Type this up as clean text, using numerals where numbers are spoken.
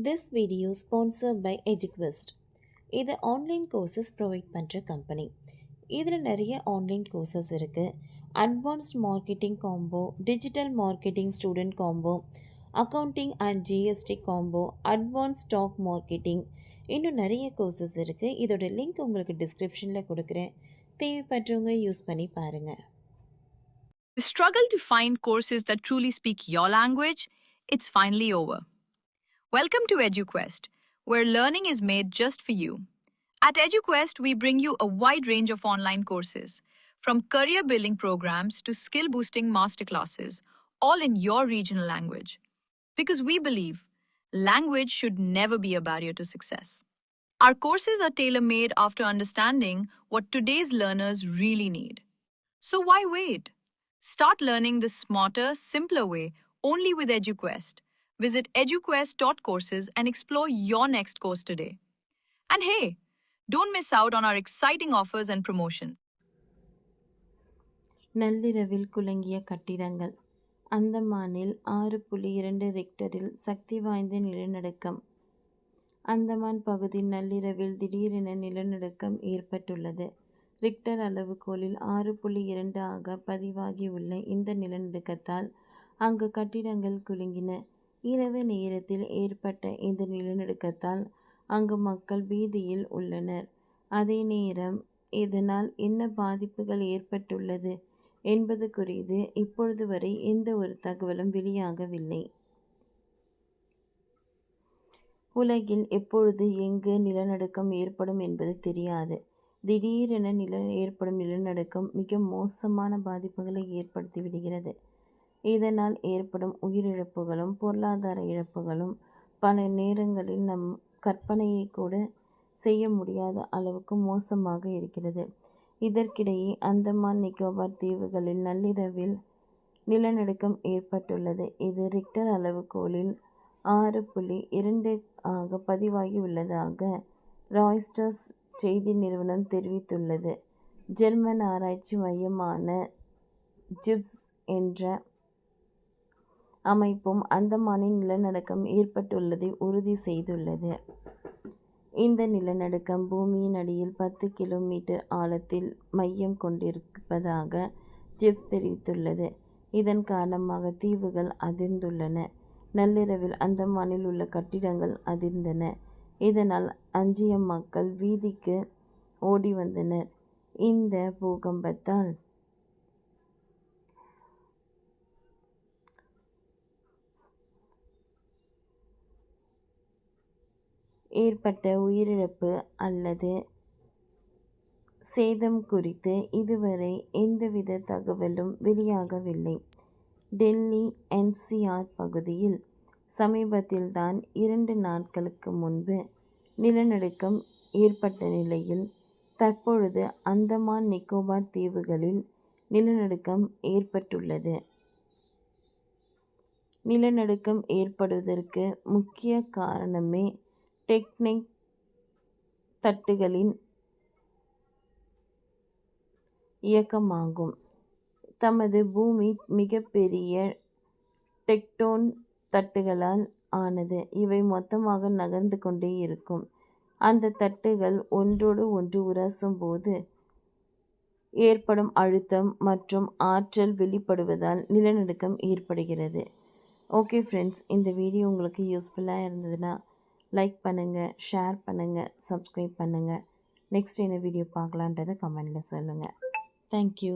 This video sponsored by EduQuest. இது online courses provide பண்ணுற கம்பெனி. இதில் நிறைய ஆன்லைன் கோர்சஸ் இருக்குது. Advanced marketing combo, digital marketing student combo, accounting and GST combo, advance stock marketing, இன்னும் நிறைய கோர்சஸ் இருக்குது. இதோட லிங்க் உங்களுக்கு டிஸ்கிரிப்ஷனில் கொடுக்குறேன். தேவைப்படுறவங்க யூஸ் பண்ணி பாருங்கள். The struggle to find courses that truly speak your language, it's finally over. Welcome to EduQuest, where learning is made just for you. At EduQuest, we bring you a wide range of online courses, from career building programs to skill boosting masterclasses, all in your regional language. Because we believe language should never be a barrier to success. Our courses are tailor made after understanding what today's learners really need. So why wait? Start learning the smarter, simpler way only with EduQuest. Visit eduquest.courses and explore your next course today. And hey, don't miss out on our exciting offers and promotions. நள்ளிரவில் குலுங்கிய கட்டிடங்கள். அந்தமானில் 6.2 ரிக்டரில் சக்தி வாய்ந்த நிலநடுக்கம். அந்தமான் பகுதியில் நள்ளிரவில் திடீரென நிலநடுக்கம் ஏற்பட்டுள்ளது. Richter அளவுகோலில் 6.2 ஆக பதிவாகியுள்ள இந்த நிலநடுக்கத்தால் அங்கு கட்டிடங்கள் குலுங்கின. இரவு நேரத்தில் ஏற்பட்ட இந்த நிலநடுக்கத்தால் அங்கு மக்கள் பீதியில் உள்ளனர். அதே நேரம் இதனால் என்ன பாதிப்புகள் ஏற்பட்டுள்ளது என்பது குறித்து இப்பொழுது வரை எந்த ஒரு தகவலும் வெளியாகவில்லை. உலகில் எப்பொழுது எங்கு நிலநடுக்கம் ஏற்படும் என்பது தெரியாது. திடீரென ஏற்படும் நிலநடுக்கம் மிக மோசமான பாதிப்புகளை ஏற்படுத்தி விடுகிறது. இதனால் ஏற்படும் உயிரிழப்புகளும் பொருளாதார இழப்புகளும் பல நேரங்களில் நம் கற்பனையை கூட செய்ய முடியாத அளவுக்கு மோசமாக இருக்கிறது. இதற்கிடையே அந்தமான் நிக்கோபார் தீவுகளில் நள்ளிரவில் நிலநடுக்கம் ஏற்பட்டுள்ளது. இது ரிக்டர் அளவுகோலில் 6.2 ஆக பதிவாகி உள்ளதாக ராய்ட்டர்ஸ் செய்தி நிறுவனம் தெரிவித்துள்ளது. ஜெர்மன் ஆராய்ச்சி மையமான ஜிவ்ஸ் என்ற அமைப்பும் அந்தமானில் நிலநடுக்கம் ஏற்பட்டுள்ளதை உறுதி செய்துள்ளது. இந்த நிலநடுக்கம் பூமியின் அடியில் 10 கிலோமீட்டர் ஆழத்தில் மையம் கொண்டிருப்பதாக ஜிப்ஸ் தெரிவித்துள்ளது. இதன் காரணமாக தீவுகள் அதிர்ந்துள்ளன. நள்ளிரவில் அந்தமானில் உள்ள கட்டிடங்கள் அதிர்ந்தன. இதனால் அஞ்சிய மக்கள் வீதிக்கு ஓடி வந்தனர். இந்த பூகம்பத்தால் ஏற்பட்ட உயிரிழப்பு அல்லது சேதம் குறித்து இதுவரை எந்தவித தகவலும் வெளியாகவில்லை. டெல்லி NCR பகுதியில் சமீபத்தில்தான் 2 நாட்களுக்கு முன்பு நிலநடுக்கம் ஏற்பட்ட நிலையில் தற்பொழுது அந்தமான் நிக்கோபார் தீவுகளில் நிலநடுக்கம் ஏற்பட்டுள்ளது. நிலநடுக்கம் ஏற்படுவதற்கு முக்கிய காரணமே டெக்டனிக் தட்டுகளின் இயக்கமாகும். தமது பூமி மிகப்பெரிய டெக்டோன் தட்டுகளால் ஆனது. இவை மொத்தமாக நகர்ந்து கொண்டே இருக்கும். அந்த தட்டுகள் ஒன்றோடு ஒன்று உரசும் போது ஏற்படும் அழுத்தம் மற்றும் ஆற்றல் வெளிப்படுவதால் நிலநடுக்கம் ஏற்படுகிறது. ஓகே ஃப்ரெண்ட்ஸ், இந்த வீடியோ உங்களுக்கு யூஸ்ஃபுல்லாக இருந்ததுன்னா லைக் பண்ணுங்கள், ஷேர் பண்ணுங்கள், சப்ஸ்கிரைப் பண்ணுங்கள். நெக்ஸ்ட் என்ன வீடியோ பார்க்கலான்றதை கமெண்டில் சொல்லுங்கள். தேங்க்யூ.